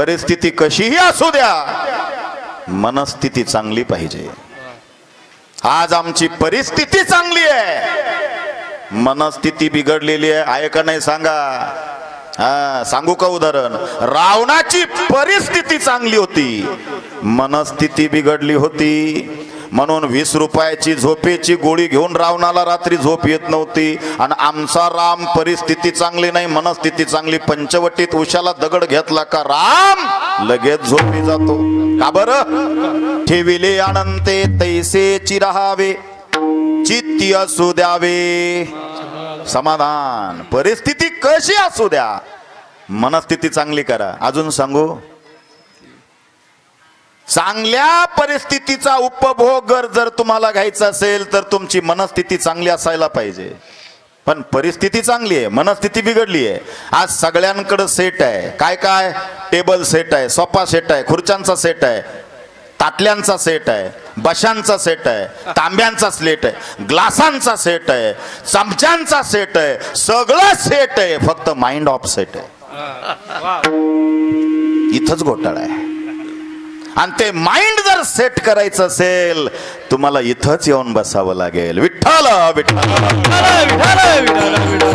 परिस्थिती कशीही असू द्या, मनस्थिती चांगली पाहिजे। आज आमची परिस्थिती चांगली आहे, मनस्थिती बिघडलेली आहे का नाही सांगा? सांगू का उदाहरण? रावणाची परिस्थिती चांगली होती, मनस्थिती बिघडली होती। म्हणून 20 रुपयाची झोपेची गोळी घेऊन रावणाला रात्री झोप येत नव्हती। आणि आमचा राम परिस्थिती चांगली नाही, मनस्थिती चांगली, पंचवटीत उशाला दगड घेतला का राम लगेच झोपी जातो। का बरं? ठेविले अनंते तैसेची राहावे, चित्ती असू द्यावे समाधान। परिस्थिती कशी असू द्या, मनस्थिती चांगली करा। अजून सांगू, चांगल्या परिस्थितीचा उपभोग जर तुम्हाला घ्यायचा असेल तर तुमची मनस्थिती चांगली असायला पाहिजे। पण परिस्थिती चांगली आहे, मनस्थिती बिघडली आहे। आज सगळ्यांकडे सेट आहे, काय काय? टेबल सेट आहे, सोफा सेट आहे, खुर्च्यांचा सेट आहे, ताटल्यांचा सेट आहे, बशांचा सेट आहे, तांब्यांचा सेट आहे, ग्लासांचा सेट आहे, चमच्यांचा सेट आहे, सगळं सेट आहे, फक्त माइंड ऑफ सेट आहे। इथंच घोटाळा आहे। आणि ते माइंड जर सेट करायचं असेल तुम्हाला इथंच येऊन बसावं लागेल। विठ्ठल विठ्ठल विठ्ठल विठ्ठल।